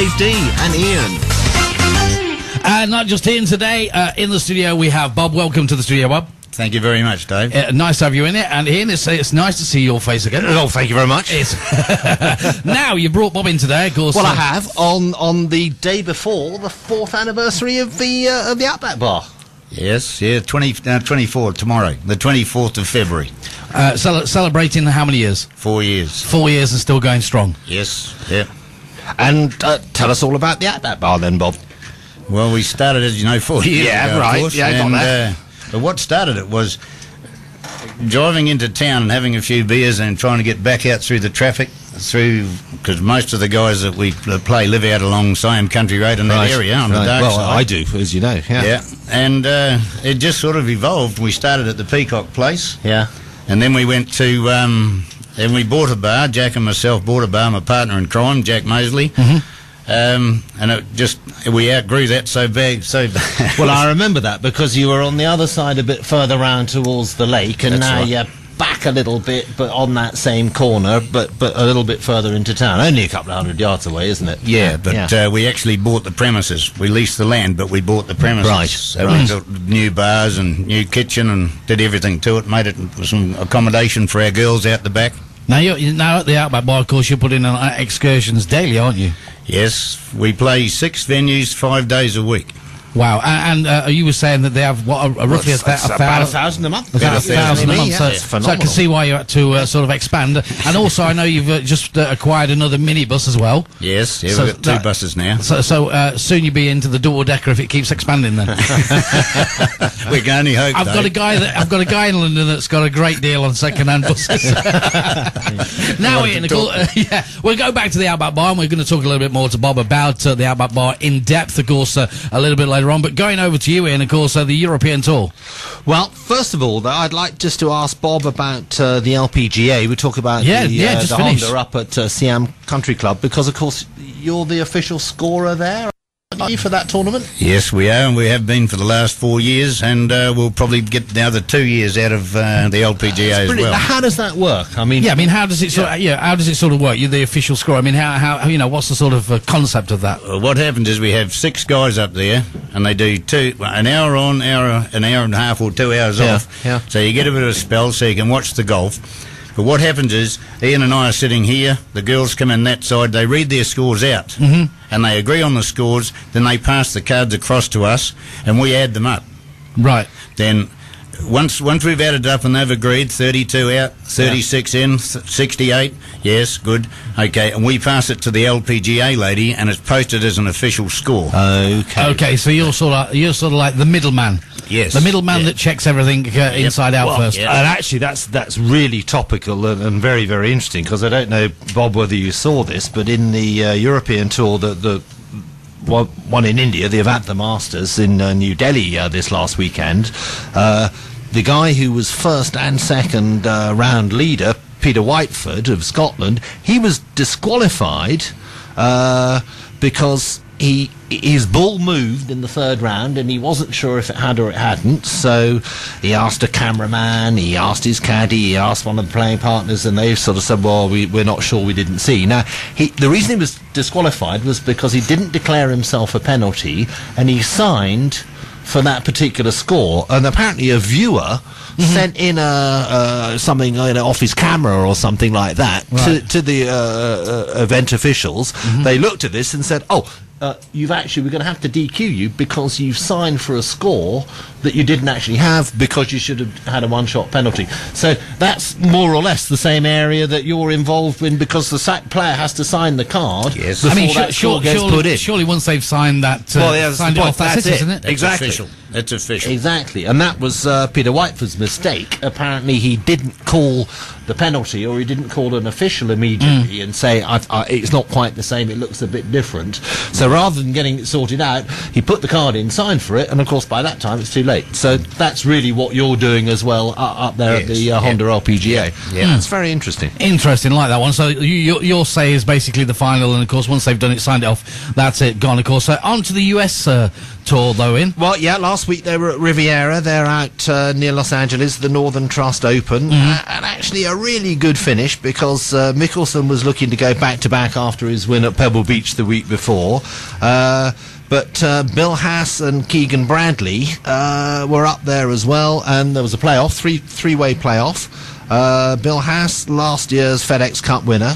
Dave D and Ian. And not just Ian today, in the studio we have Bob. Welcome to the studio, Bob. Thank you very much, Dave. Nice to have you in it. And Ian, it's nice to see your face again. Oh, thank you very much. Now, you brought Bob in today, of course. Well, I have, on the day before the 4th anniversary of the Outback Bar. Yes, yeah, 24 tomorrow, the 24th of February. Celebrating how many years? 4 years. 4 years and still going strong. Yes, yeah. And tell us all about the Outback Bar then, Bob. Well, we started, as you know, 4 years ago, right. of course. Yeah, I got that. But what started it was driving into town and having a few beers and trying to get back out through the traffic, because most of the guys that we play live out along Siam Country Road in that area on the dark side. I do, as you know. Yeah. And it just sort of evolved. We started at the Peacock Place. Yeah. And then we went to, and we bought a bar. Jack and myself bought a bar. My partner in crime, Jack Mosley. Mm-hmm. And it just, we outgrew that so bad. Well, I remember that because you were on the other side a bit further round towards the lake, and That's now right. you're back a little bit, but on that same corner, but a little bit further into town. Only a couple of 100 yards away, isn't it? Yeah, but we actually bought the premises. We leased the land, but we bought the premises. Right. So we built new bars and new kitchen and did everything to it. Made it some accommodation for our girls out the back. Now, now at the Outback Bar, of course, you're putting on excursions daily, aren't you? Yes, we play 6 venues, 5 days a week. Wow. And you were saying that they have, roughly about 1,000 a month. About 1,000 a month. Yeah, So it's I phenomenal. can see why you had to sort of expand. And also, I know you've just acquired another minibus as well. Yes, yeah, So we've got 2 buses now. So soon you'll be into the double-decker if it keeps expanding then. We can only hope. I've got a guy in London that's got a great deal on second-hand buses. Now, Ian, we'll go back to the Outback Bar, and we're going to talk a little bit more to Bob about the Outback Bar in depth, of course, a little bit later on. But going over to you, Ian, of course, the European Tour. Well, first of all, though, I'd like just to ask Bob about the LPGA. We talk about just the finished. Honda up at Siam Country Club, because, of course, you're the official scorer there, aren't you, for that tournament? Yes, we are, and we have been for the last 4 years, and we'll probably get the other 2 years out of the LPGA as well. Now, how does that work? I mean, how does it how does it sort of work? You're the official scorer. I mean, how what's the sort of concept of that? Well, what happens is we have 6 guys up there, and they do an hour on, an hour and a half or 2 hours off. Yeah. So you get a bit of a spell, so you can watch the golf. But what happens is, Ian and I are sitting here, the girls come in that side, they read their scores out, and they agree on the scores, then they pass the cards across to us, and we add them up. Right. Then, once we've added up and they've agreed, 32 out, 36 in, 68, yes, good, okay, and we pass it to the LPGA lady, and it's posted as an official score. Okay, so you're sort of like the middleman. Yes. The middleman that checks everything inside out first. And actually, that's really topical and very, very interesting, because I don't know, Bob, whether you saw this, but in the European Tour, the one in India, the Avanta Masters in New Delhi this last weekend, the guy who was first and second round leader, Peter Whiteford of Scotland, he was disqualified because his ball moved in the 3rd round, and he wasn't sure if it had or it hadn't. So he asked a cameraman, he asked his caddy, he asked one of the playing partners, and they sort of said, well, we're not sure, we didn't see. Now, the reason he was disqualified was because he didn't declare himself a penalty, and he signed for that particular score, and apparently a viewer sent in something off his camera or something like that to the event officials. They looked at this and said, we're going to have to DQ you because you've signed for a score that you didn't actually have, because you should have had a one-shot penalty. So that's more or less the same area that you're involved in, because the player has to sign the card before that score gets put in. Surely once they've signed that, signed it off, that's it, isn't it? Exactly. It's official. Exactly, and that was Peter Whiteford's mistake. Apparently, he didn't call the penalty, or he didn't call an official immediately and say, it's not quite the same, it looks a bit different. So rather than getting it sorted out, he put the card in, signed for it, and of course by that time it's too late. So that's really what you're doing as well up there at the Honda LPGA. Yeah. That's very interesting. Interesting, like that one. So your say is basically the final, and of course once they've done it, signed it off, that's it, gone. Of course, on to the US tour though. In well, yeah, last last week they were at Riviera. They're out near Los Angeles, the Northern Trust Open, and actually a really good finish because Mickelson was looking to go back-to-back after his win at Pebble Beach the week before. But Bill Haas and Keegan Bradley were up there as well, and there was a playoff, three-way playoff. Bill Haas, last year's FedEx Cup winner,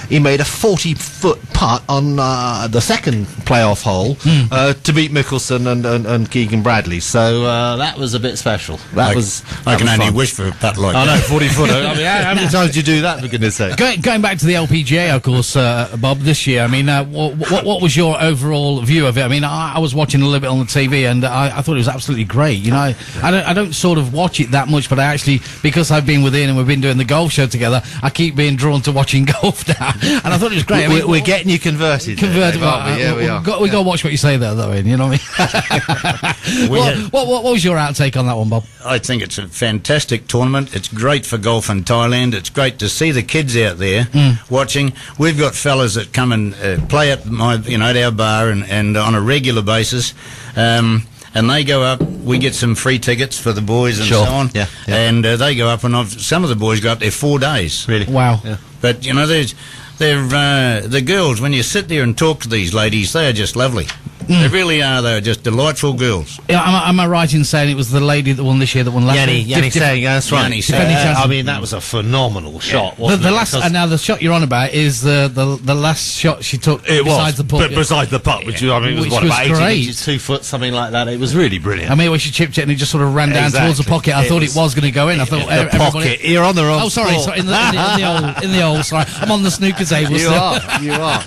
he made a 40-foot putt on the second playoff hole to beat Mickelson and Keegan Bradley. So that was a bit special. I can only wish for a putt like that. I know, 40-foot. I mean, how many times do you do that, for goodness sake? Going back to the LPGA, of course, Bob, this year, I mean, what was your overall view of it? I mean, I was watching a little bit on the TV, and I thought it was absolutely great. You know, I don't sort of watch it that much, but I actually, because I've been with Ian and we've been doing the golf show together, I keep being drawn to watching golf now, and I thought it was great. We're getting you converted. Converted, yeah, we are. We got to watch what you say there, though, Ian. You know what I mean? What was your outtake on that one, Bob? I think it's a fantastic tournament. It's great for golf in Thailand. It's great to see the kids out there watching. We've got fellas that come and play at at our bar and on a regular basis. And they go up. We get some free tickets for the boys and so on. Yeah. And they go up, and some of the boys go up there 4 days. Really? Wow. Yeah. But they're the girls. When you sit there and talk to these ladies, they are just lovely. They really are. They're just delightful girls. Am I right in saying it was the lady that won this year that won last year? Yanni saying, that's right. I mean, that was a phenomenal shot, wasn't the it? last, and now the shot you're on about is the last shot she took besides the putt. Besides the putt, which I mean, was about 18 inches, 2 foot, something like that. It was really brilliant. I mean, when she chipped it and it just sort of ran down towards the pocket, I thought it was going to go in. I thought the pocket. You're on the wrong. Oh, sorry, in the old. Sorry, I'm on the snooker table. You are.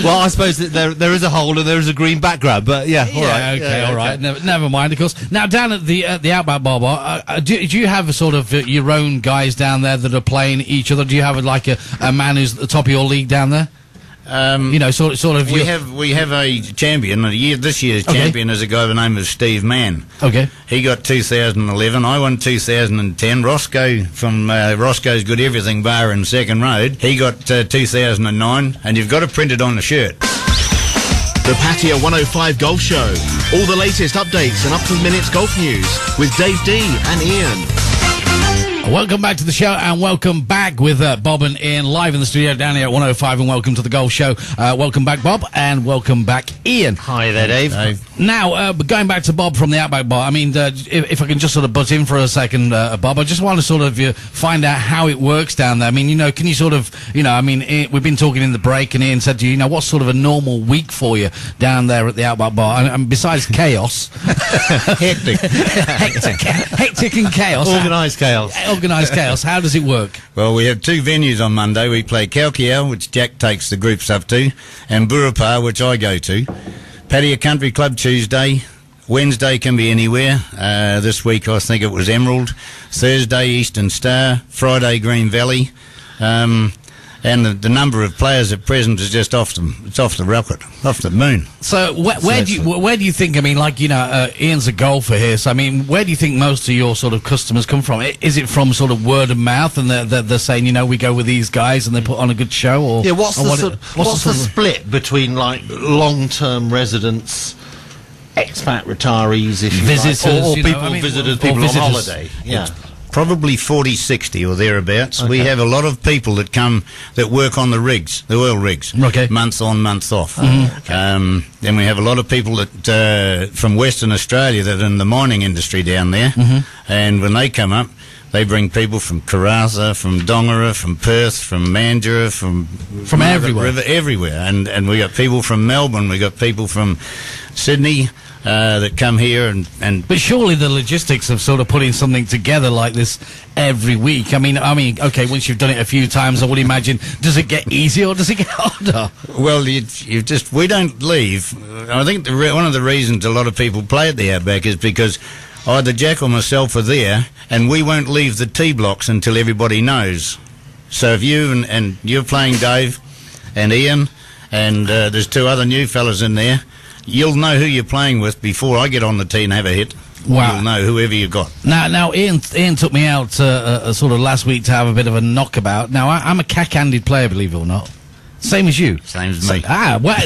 Well, I suppose that there is a hole and there is a green background, but yeah, all right. All right. Never mind, of course. Now, down at the Outback Bar, do you have a sort of your own guys down there that are playing each other? Do you have like a man who's at the top of your league down there? Sort of. We have a champion. This year's champion is a guy by the name of Steve Mann. Okay. He got 2011. I won 2010. Roscoe from Roscoe's Good Everything Bar in Second Road. He got 2009, and you've got to print it on the shirt. The Pattaya 105 Golf Show. All the latest updates and up-to-the-minute golf news with Dave D and Ian. Welcome back to the show, and welcome back with Bob and Ian live in the studio down here at 105, and welcome to the Golf Show. Welcome back, Bob, and welcome back, Ian. Hi there, Dave. Now, going back to Bob from the Outback Bar, I mean, if I can just sort of butt in for a second, Bob, I just want to sort of find out how it works down there. I mean, can you sort of, we've been talking in the break, and Ian said to you, what's sort of a normal week for you down there at the Outback Bar? And besides chaos... Hectic and chaos. Organised chaos. Organised chaos. How does it work? Well, we have 2 venues on Monday. We play Kaukiao, which Jack takes the groups up to, and Burapar, which I go to. Pattaya Country Club Tuesday. Wednesday can be anywhere. This week I think it was Emerald. Thursday Eastern Star. Friday Green Valley. And the number of players at present is just off the rocket, off the moon. So where do you think? I mean, Ian's a golfer here, so I mean, where do you think most of your sort of customers come from? Is it from sort of word of mouth, and they're saying, we go with these guys and they put on a good show, or what's the split between like long-term residents, expat retarees, if you visitors, like, or people visitors, people on holiday? Yeah. Probably 40-60 or thereabouts. Okay. We have a lot of people that come that work on the rigs, the oil rigs, month on, month off. Then we have a lot of people that from Western Australia that are in the mining industry down there, and when they come up, they bring people from Karratha, from Dongara, from Perth, from Mandurah, from everywhere, everywhere, and we got people from Melbourne, we got people from Sydney. That come here and but surely the logistics of sort of putting something together like this every week. I mean, okay, once you've done it a few times, I would imagine, does it get easier or does it get harder? Well, we don't leave. I think one of the reasons a lot of people play at the Outback is because either Jack or myself are there, and we won't leave the tee blocks until everybody knows. So if you and you're playing Dave and Ian, and there's 2 other new fellas in there. You'll know who you're playing with before I get on the tee and have a hit. Wow. You'll know whoever you've got. Now, Ian took me out sort of last week to have a bit of a knockabout. Now, I'm a cack-handed player, believe it or not. Same as you. Same as me. Well,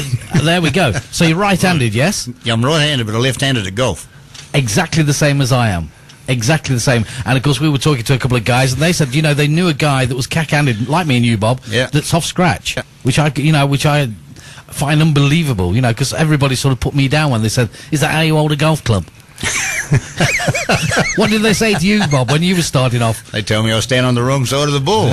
there we go. So you're right-handed, yes? Yeah, I'm right-handed, but I'm left-handed at golf. exactly the same as I am. Exactly the same. And of course, we were talking to a couple of guys, and they said, you know, they knew a guy that was cack-handed, like me and you, Bob, that's off scratch, which I find unbelievable, you know, because everybody sort of put me down when they said, "Is that how you hold a golf club?" What did they say to you, Bob, when you were starting off? They tell me I stand on the wrong side of the ball.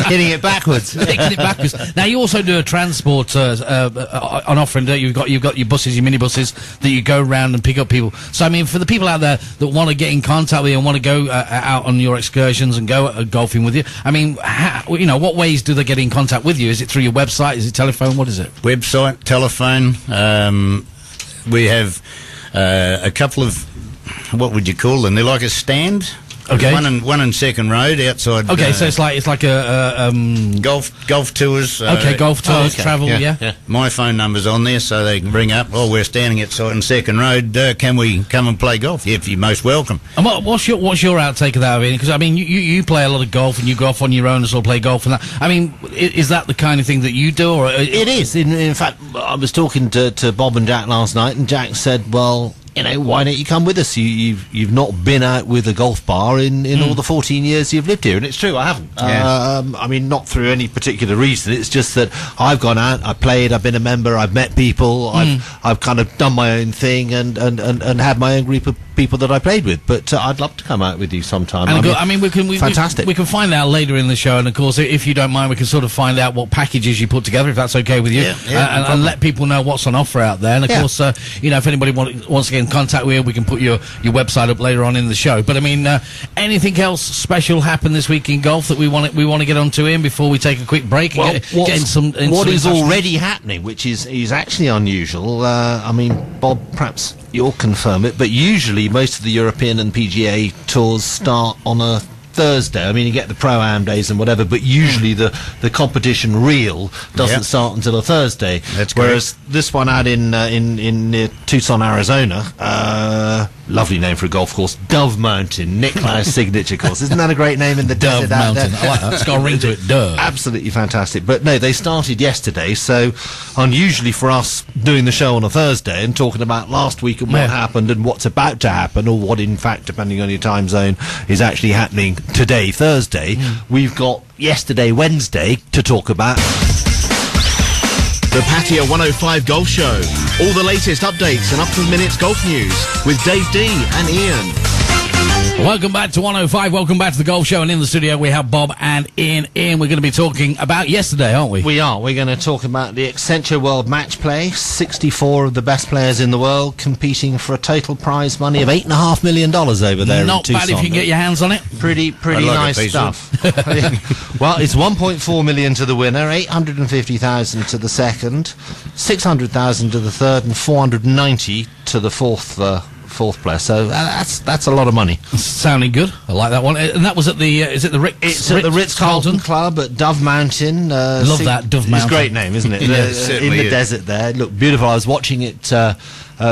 Hitting it backwards. Hitting it backwards. Now, you also do a transport on offering, don't you? You've got your buses, your minibuses, that you go around and pick up people. So, I mean, for the people out there that want to get in contact with you and want to go out on your excursions and go golfing with you, I mean, you know, what ways do they get in contact with you? Is it through your website? Is it telephone? What is it? Website, telephone. We have a couple of, what would you call them? They're like a stand. Okay. One in Second Road outside. Okay, so it's like a golf tours. Okay, golf tours, travel. Yeah. My phone number's on there, so they can ring up. Oh, we're standing outside in Second Road. Can we come and play golf? Yeah, you're most welcome. And what's your outtake of that? I mean, because I mean, you play a lot of golf and you go off on your own and sort of play golf and that. I mean, is that the kind of thing that you do? Or it is. In fact, I was talking to Bob and Jack last night, and Jack said, "Well, you know, why don't you come with us? You've not been out with a golf bar in all the 14 years you've lived here." And it's true, I haven't. Yeah. I mean, not through any particular reason. It's just that I've gone out, I've played, I've been a member, I've met people, I've kind of done my own thing and had my own group of people that I played with. But I'd love to come out with you sometime. And we can fantastic. We can find out later in the show, and of course, if you don't mind, we can sort of find out what packages you put together, if that's okay with you, and let people know what's on offer out there. And of course, you know, if anybody wants to get in contact with you, we can put your website up later on in the show. But I mean, anything else special happen this week in golf that we want to get onto in before we take a quick break? And get in some. What is already happening, which is actually unusual. I mean, Bob, perhaps you'll confirm it, but usually most of the European and PGA tours start on a Thursday. I mean, you get the Pro-Am days and whatever, but usually the competition reel doesn't start until a Thursday. That's great. Whereas this one out in near Tucson, Arizona, lovely name for a golf course, Dove Mountain, Nick Klaus signature course. Isn't that a great name in the Dove desert Mountain? I like that. It's got a ring to it. Dove. Absolutely fantastic. But no, they started yesterday, so unusually for us doing the show on a Thursday and talking about last week and what happened and what's about to happen, or what in fact, depending on your time zone, is actually happening today, Thursday. We've got yesterday, Wednesday, to talk about. The Pattaya 105 Golf Show. All the latest updates and up-to-the-minute golf news with Dave D and Ian. Welcome back to 105. Welcome back to the Golf Show. And in the studio, we have Bob and Ian. Ian, we're going to be talking about yesterday, aren't we? We are. We're going to talk about the Accenture World Match Play. 64 of the best players in the world competing for a total prize money of $8.5 million over there Not in bad Tucson. if you can get your hands on it. Pretty nice stuff. Well, it's 1.4 million to the winner, 850,000 to the second, 600,000 to the third, and 490 to the fourth player. So that's a lot of money. Sounding good. I like that one. And that was at the is it the Ritz? It's at the Ritz-Carlton Club at Dove Mountain. Love that, Dove Mountain. It's a great name, isn't it? Yeah, in the desert there. It looked beautiful. I was watching it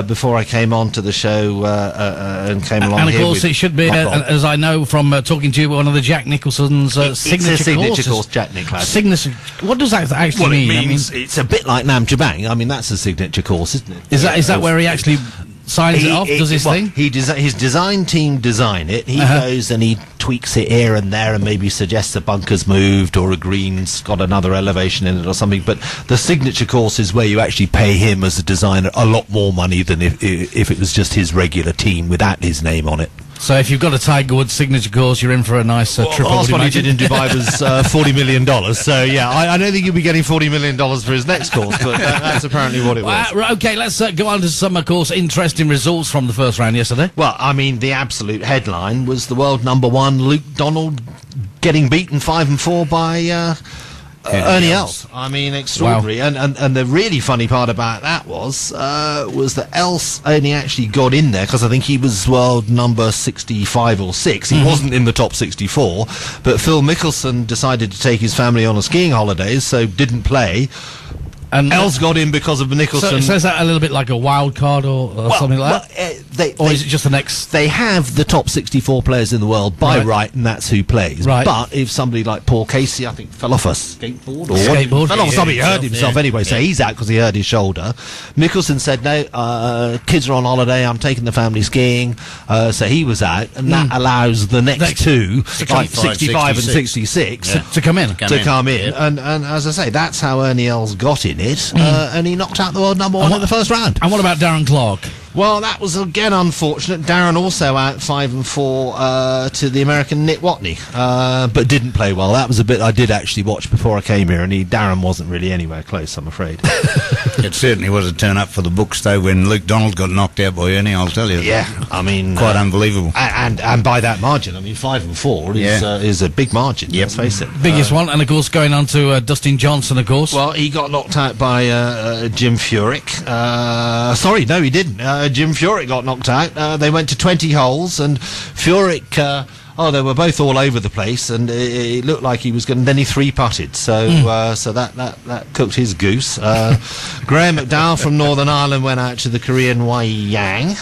before I came on to the show and came along. And of here course, it should be, as I know from talking to you, one of the Jack Nicholson's signature course, Jack Nicklaus. Signature. What does that actually mean? It means it's a bit like Nam Chabang. I mean, that's a signature course, isn't it? Is that where he actually signs it off, does his thing? His design team design it. He goes and he tweaks it here and there and maybe suggests a bunker's moved or a green's got another elevation in it or something. But the signature course is where you actually pay him as a designer a lot more money than if it was just his regular team without his name on it. So if you've got a Tiger Woods signature course, you're in for a nice trip. Last one he did in Dubai was $40 million. So yeah, I don't think you'll be getting $40 million for his next course, but that's apparently what it was. Right, okay, let's go on to some, of course, interesting results from the first round yesterday. Well, I mean, the absolute headline was the world number one, Luke Donald, getting beaten 5-4 by Ernie Els. I mean, extraordinary. Wow. And the really funny part about that was that Els only actually got in there because I think he was world number 65 or 6. He wasn't in the top 64, but Phil Mickelson decided to take his family on a skiing holidays, so didn't play. And Els got in because of Nicholson. So is that a little bit like a wild card or something like that? Or is it just the next? They have the top 64 players in the world by right, and that's who plays. Right. But if somebody like Paul Casey, I think, fell off a skateboard or fell off something, he hurt himself anyway, so he's out because he hurt his shoulder. Mickelson said, no, kids are on holiday, I'm taking the family skiing, so he was out, and that allows the next two, like 65 and 66, to come in. And as I say, that's how Ernie Els got in it, and he knocked out the world number one in the first round. And what about Darren Clark? Well, that was again unfortunate. Darren also out 5 and 4 to the American Nick Watney, but didn't play well. That was a bit I did actually watch before I came here, and Darren wasn't really anywhere close, I'm afraid. It certainly was a turn up for the books, though, when Luke Donald got knocked out by Ernie, I'll tell you. Yeah, I mean... Quite unbelievable. And by that margin, I mean, 5 and 4 is a big margin, let's face it. Biggest one, and of course going on to Dustin Johnson, of course. Well, he got knocked out by Jim Furyk. Sorry, no, he didn't. Jim Furyk got knocked out. They went to 20 holes, and Furyk... they were both all over the place, and it looked like he was going. Then he 3-putted, so that cooked his goose. Graham McDowell from Northern Ireland went out to the Korean Wei Yang.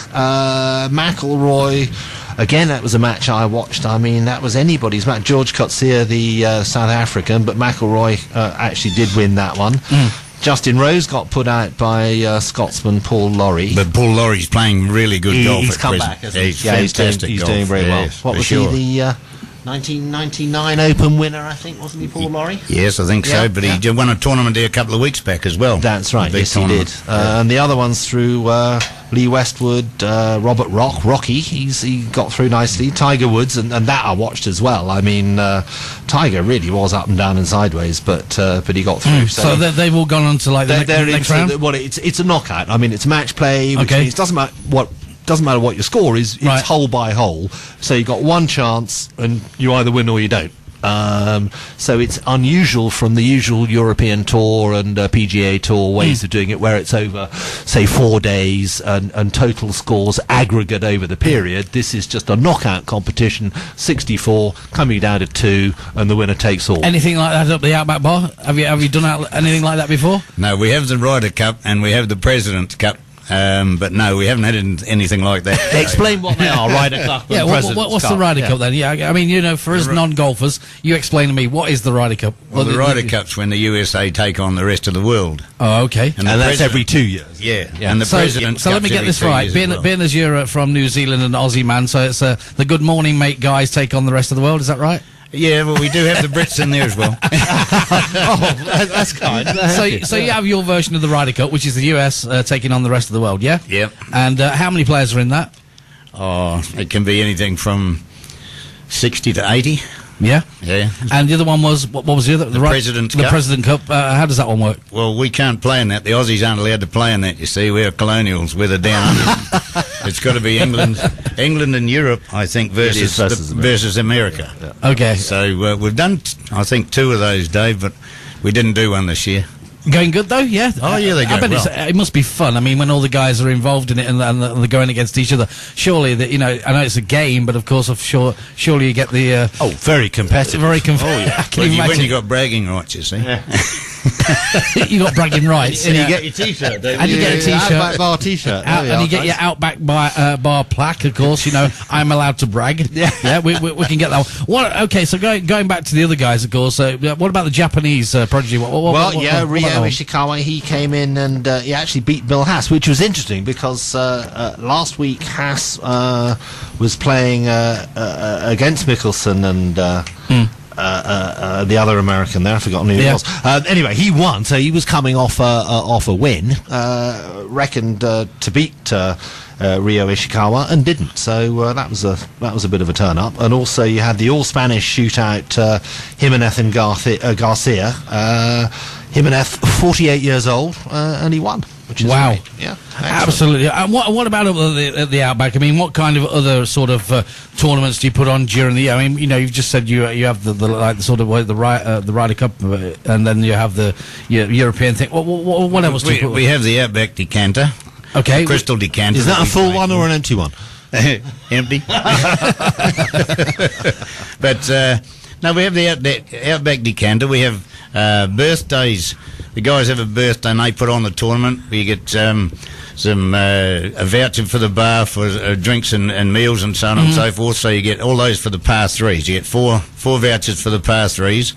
McIlroy. Again, that was a match I watched. I mean, that was anybody's match. George Coetzee, the South African, but McIlroy actually did win that one. Justin Rose got put out by Scotsman Paul Lawrie. But Paul Laurie's playing really good golf he's at come present. back, hasn't he? He's fantastic he's golf. doing very well. Yes, What was sure. he, the 1999 Open winner, I think, wasn't he, Paul Lawrie? Yes, I think so, but he won a tournament there a couple of weeks back as well. That's right, yes tournament. he did. And the other ones through Lee Westwood, Robert Rocky, he got through nicely. Tiger Woods, and that I watched as well. I mean, Tiger really was up and down and sideways, but he got through. So they've all gone on to like the next round? Well, it's a knockout. I mean, it's match play, which means it doesn't matter what your score is, it's hole by hole. So you've got one chance, and you either win or you don't. So it's unusual from the usual European Tour and PGA Tour ways of doing it, where it's over, say, 4 days and total scores aggregate over the period. This is just a knockout competition, 64 coming down to 2, and the winner takes all. Anything like that up the Outback Bar? Have you done anything like that before? No, we have the Ryder Cup and we have the President's Cup. But no, we haven't had anything like that. Explain what they are, Ryder Cup and President's what's Cup. the Ryder Cup then? Yeah, I mean, for us non-golfers, you explain to me, what is the Ryder Cup? Well, the Ryder Cup's when the USA take on the rest of the world. Oh, okay. And that's every 2 years. Yeah. And the President's So let me Cup's get this every 2 right. years as well. Being as you're from New Zealand and Aussie man, so it's the Good Morning Mate guys take on the rest of the world, is that right? Yeah, well, we do have the Brits in there as well. That's kind. So you have your version of the Ryder Cup, which is the US taking on the rest of the world, yeah? Yep. And how many players are in that? Oh, it can be anything from 60 to 80. Yeah? Yeah. And the other one was, what was the other? The President's Cup. Cup. The President Cup. How does that one work? Well, we can't play in that. The Aussies aren't allowed to play in that, you see. We're colonials. We're the down under. It's got to be England and Europe, I think, versus America. Yeah. Okay. So we've done, I think, 2 of those, Dave, but we didn't do one this year. Going good though, yeah. Oh yeah, they go I bet well. it must be fun. I mean, when all the guys are involved in it and they're going against each other. Surely, I know it's a game, but of course, surely you get the very competitive. Very competitive. Oh yeah. When you got bragging rights, you see. Yeah. You got bragging rights, and you get your T-shirt. And you get a T-shirt, Outback Bar T-shirt, and you get your Outback Bar plaque. Of course, I'm allowed to brag. Yeah, we can get that one. Okay, so going back to the other guys, of course. What about the Japanese prodigy? Ryo Ishikawa, he came in and he actually beat Bill Haas, which was interesting because last week Haas was playing against Mickelson and the other American there, I've forgotten who it was. Anyway, he won, so he was coming off a win, reckoned to beat Ryo Ishikawa, and didn't. So that was a bit of a turn up. And also you had the all Spanish shootout, Jimenez and Garcia. Jimenez, 48 years old, and he won. Which is wow. Great. Yeah, absolutely. And what about at the Outback? I mean, what kind of other sort of tournaments do you put on during the year? I mean, you've just said you have the Ryder Cup, and then you have the European thing. What else do you put? We have the Outback decanter. Okay, crystal decanter. Is that a full one or an empty one? Empty. But No, we have the Outback decanter. We have birthdays. The guys have a birthday and they put on the tournament. We get a voucher for the bar for drinks and meals and so on and so forth. So you get all those for the par threes. You get four vouchers for the par threes.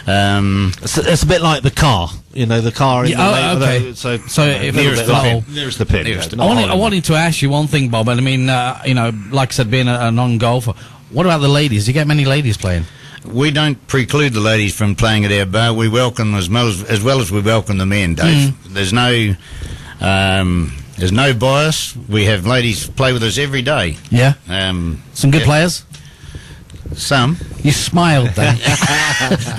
It's a bit like the car. You know, the car. In okay. So if nearest the pin. nearest the pin. I wanted to ask you one thing, Bob. And I mean, you know, like I said, being a non-golfer, what about the ladies? Do you get many ladies playing? We don't preclude the ladies from playing at our bar. We welcome as well as we welcome the men, Dave. There's no bias. We have ladies play with us every day. Yeah. Some good players. Some. You smiled then.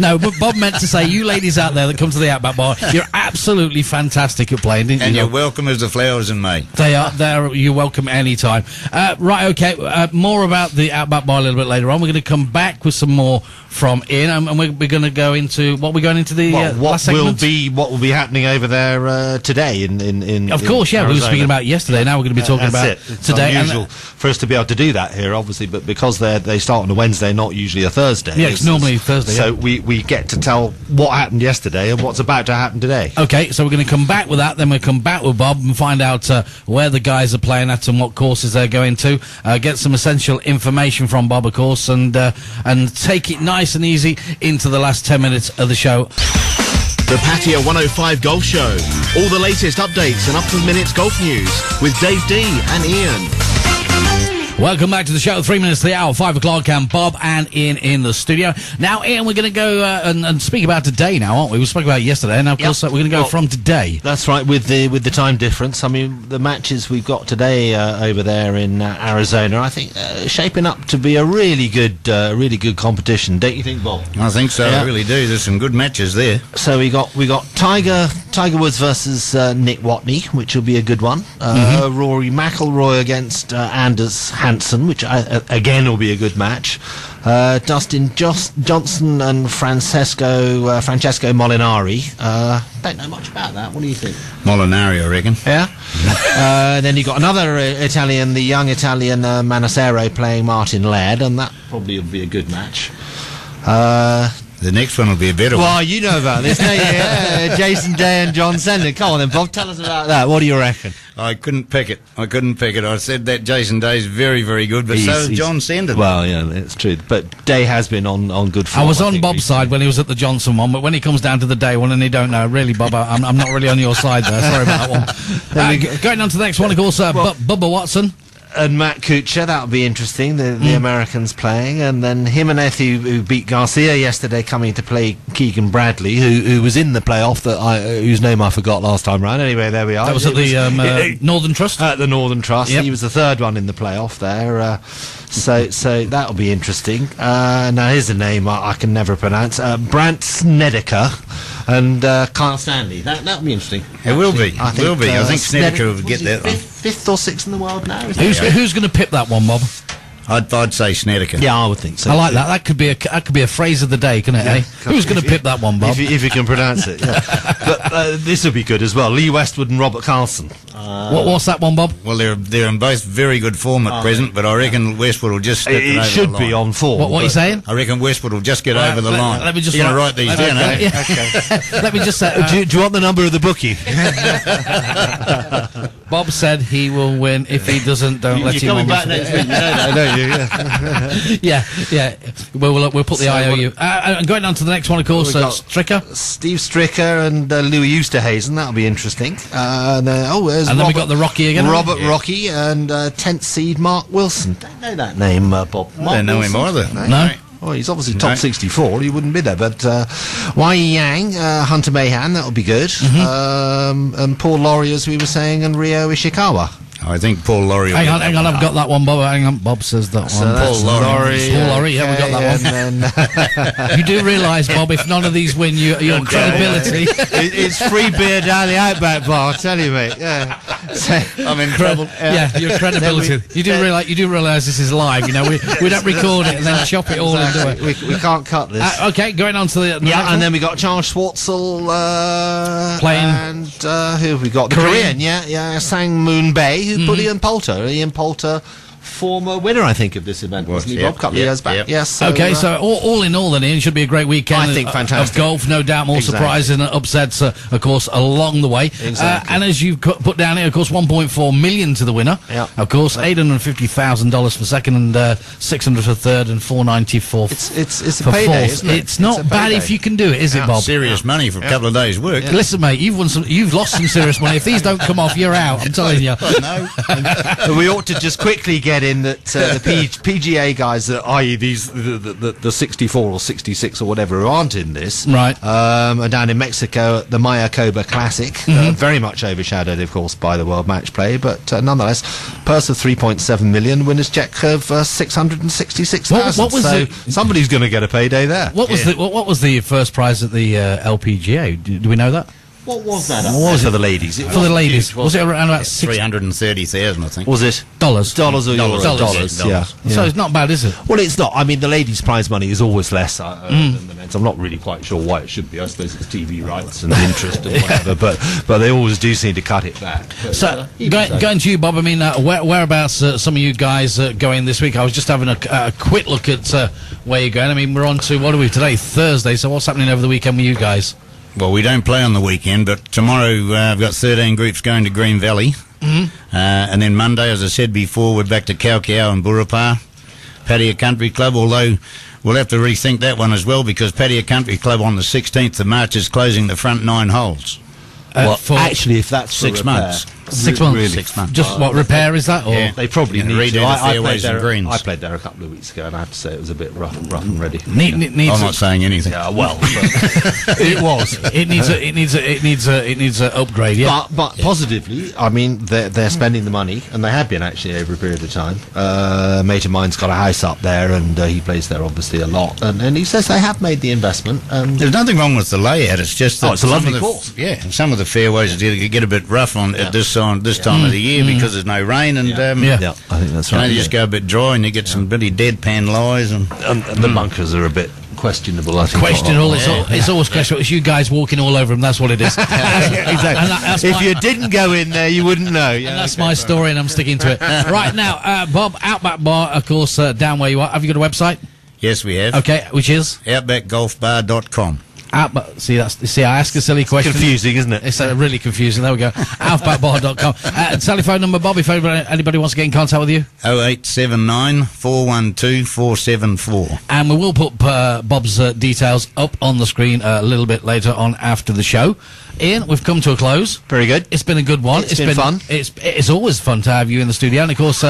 No, but Bob meant to say, you ladies out there that come to the Outback Bar, you're absolutely fantastic at playing, didn't you? And you're welcome as the flowers in May. They are. You're welcome anytime. Right, okay. More about the Outback Bar a little bit later on. We're going to come back with some more from Ian, and we're going to go into what we're going into the last segment. What will be happening over there today in of course, yeah. Arizona. We were speaking about yesterday. Now we're going to be talking about It's today. Unusual for us to be able to do that here, obviously, but because they start on a Wednesday, not usually a Thursday. Yeah, it's normally Thursday. So we get to tell what happened yesterday and what's about to happen today. Okay, so we're going to come back with that. Then we'll come back with Bob and find out where the guys are playing at and what courses they're going to. Get some essential information from Bob, of course, and take it nice and easy into the last 10 minutes of the show. The Pattaya 105 Golf Show. All the latest updates and up-to-the-minutes golf news with Dave D and Ian. Welcome back to the show. 3 minutes to the hour, 5 o'clock, and Bob and Ian in the studio. Now, Ian, we're going to go and speak about today now, aren't we? We spoke about it yesterday, and now, of course, we're going to go from today. That's right, with the time difference. I mean, the matches we've got today over there in Arizona, I think, shaping up to be a really good competition. Don't you think, Bob? I think so. Yeah. I really do. There's some good matches there. So we got Tiger Woods versus Nick Watney, which will be a good one. Rory McIlroy against Anders Hansen, which again will be a good match. Dustin Johnson and Francesco Molinari. Don't know much about that. What do you think? Molinari, I reckon. Yeah. Then you got another Italian, the young Italian Manacero playing Martin Laird, and that probably will be a good match. The next one will be a better one. Well, you know about this, don't you? Yeah, Jason Day and John Sender. Come on then, Bob, tell us about that. What do you reckon? I couldn't pick it. I said that Jason Day's very, very good, but so is John Sender. Well, yeah, it's true. But Day has been on good form. I was on Bob's side when he was at the Johnson one, but when he comes down to the Day one and he don't know, really, Bob, I'm not really on your side there. Sorry about that one. Going on to the next one, of course, Bubba Watson. And Matt Kuchar, that'll be interesting, the Americans playing. And then Jimenez, who beat Garcia yesterday, coming to play Keegan Bradley, who was in the playoff, whose name I forgot last time round. Anyway, there we are. That was at the Northern Trust? At the Northern Trust. Yep. He was the third one in the playoff there. So that'll be interesting. Now, here's a name I can never pronounce. Brandt Snedeker and Kyle Stanley. That'll be interesting. It will be. I think Snedeker will get that one. Fifth or sixth in the world now. Who's going to pip that one, Bob? I'd say Snedeker. Yeah, I would think so. I like that. That could be a phrase of the day, couldn't it? Yeah. Who's going to pip that one, Bob? If you can pronounce it. Yeah. But this would be good as well. Lee Westwood and Robert Carlson. What's that one, Bob? Well, they're in both very good form at present, but I reckon Westwood will just step it over should the line. be on form. What are you saying? I reckon Westwood will just get over the line. Let me just write these down. Okay. Let me just say. Do you want the number of the bookie? Bob said he will win. If he doesn't, don't let him. You're coming back next week, you know that, don't you? Yeah. We'll put the IOU. And going on to the next one, of course, Stricker. Steve Stricker and Louis Oosthuizen. That'll be interesting. And then we got the Rocky again. Robert Rocky and 10th seed Mark Wilson. Don't know that name, Bob. I don't know him either. No. Oh, he's obviously top 64. He wouldn't be there. But Wai Yang, Hunter Mahan, that'll be good. And Paul Laurie, as we were saying, and Ryo Ishikawa. I think Paul Laurie. Hang on, I've got that one, Bob. Hang on, Bob says that So one. Paul Laurie. Paul Laurie, yeah, we got that one. You do realise, Bob, if none of these win, your credibility. It's free beer down the Outback Bar, I tell you, mate. Yeah. So, I'm in trouble. Yeah, your credibility. You do realise this is live. You know, we don't record it and then chop it all into it. We can't cut this. Okay, going on to the and then we got Charles Schwartzel playing, and who have we got? The Korean. Sang Moon Bae, who put Ian Poulter. Ian Poulter former winner, I think, of this event, wasn't he, Bob? A couple of years back. Yes. So, Okay, so all in all, then, Ian, should be a great weekend. I think fantastic. Of golf, no doubt. More surprises and upsets, of course, along the way. Exactly. And as you've put down here, of course, 1.4 million to the winner. Yeah. Of course, $850,000 for second, and $600 for third, and $494 for It's a fourth. payday, isn't it? It's not bad if you can do it, is it, Bob? Serious money for a couple of days' work. Listen, mate, you've lost some serious money. If these don't come off, you're out. I'm telling you. No. We ought to just quickly get in that the PGA guys, i.e. the 64 or 66 or whatever, who aren't in this, Right. are down in Mexico at the Mayakoba Classic, very much overshadowed, of course, by the World Match Play, but nonetheless, purse of 3.7 million, winners check of 666,000. What was so it? somebody's going to get a payday there. What was the first prize at the LPGA? Do we know that? What was that? What was it for the ladies? For the ladies, was it around about $330,000, I think. Was it dollars? Dollars or euros? Dollars. Yeah. So it's not bad, is it? Well, it's not. I mean, the ladies' prize money is always less than the men's. I'm not really quite sure why it should be. I suppose it's TV rights and interest and whatever, but they always do seem to cut it back. But, So, going to you, Bob, I mean, whereabouts some of you guys going this week? I was just having a quick look at where you're going. I mean, we're on to, what are we today? Thursday, so what's happening over the weekend with you guys? Well, we don't play on the weekend, but tomorrow I've got 13 groups going to Green Valley. And then Monday, as I said before, we're back to Kaukiao and Burrapar. Pattaya Country Club, although we'll have to rethink that one as well, because Pattaya Country Club on the 16th of March is closing the front 9 holes. well, for actually, if that's 6 months. 6 months. Really. 6 months. Just what repair is that? Or Yeah. They probably Yeah, need redo to. the I played fairways and there. greens. I played there a couple of weeks ago, and I have to say it was a bit rough and ready. needs I'm not saying anything. Yeah, well, but it was. it needs a upgrade. Yeah. But positively, I mean, they're spending the money, and they have been actually over a period of time. A mate of mine's got a house up there, and he plays there obviously a lot, and he says they have made the investment. And There's nothing wrong with the layout. It's just that it's a some lovely of the, course. Yeah, some of the fairways get a bit rough at this time of the year because there's no rain, and yeah, I think that's right. they just go a bit dry, and you get some bloody deadpan lies. And the bunkers are a bit questionable. I think. Questionable. It's always questionable. It's you guys walking all over them. That's what it is. Exactly. If you didn't go in there, you wouldn't know. Yeah, And that's my story, and I'm sticking to it. Right now, Bob, Outback Bar, of course, down where you are. Have you got a website? yes, we have. Okay, which is Outbackgolfbar.com. Outback. See, I ask a silly question. confusing, isn't it? It's really confusing. There we go. Outbackbar.com. Telephone number, Bob, if anybody wants to get in contact with you. 0879 412 474. And we will put Bob's details up on the screen a little bit later on after the show. Ian, we've come to a close. Very good. It's been a good one. It's been fun. It's always fun to have you in the studio. And, of course,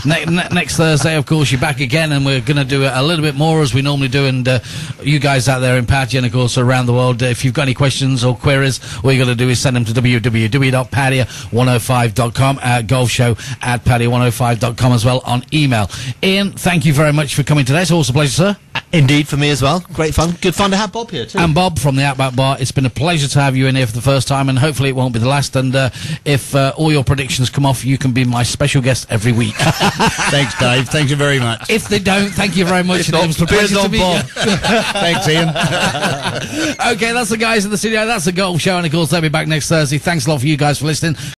next Thursday, of course, you're back again, and we're going to do it a little bit more as we normally do. And you guys out there in Pattaya and, of course, around the world, if you've got any questions or queries, all you got to do is send them to www.pattaya105.com, golfshow@pattaya105.com as well on email. Ian, thank you very much for coming today. It's always a pleasure, sir. Indeed, for me as well. Great fun. Good fun to have Bob here too. And Bob from the Outback Bar, it's been a pleasure to have you in here for the first time, and hopefully it won't be the last. And if all your predictions come off, you can be my special guest every week. Thanks, Dave. Thank you very much. If they don't, thank you very much. It was a pleasure to meet you. Thanks, Ian. Okay, that's the guys in the studio. That's the golf show, and of course they'll be back next Thursday. Thanks a lot for you guys for listening.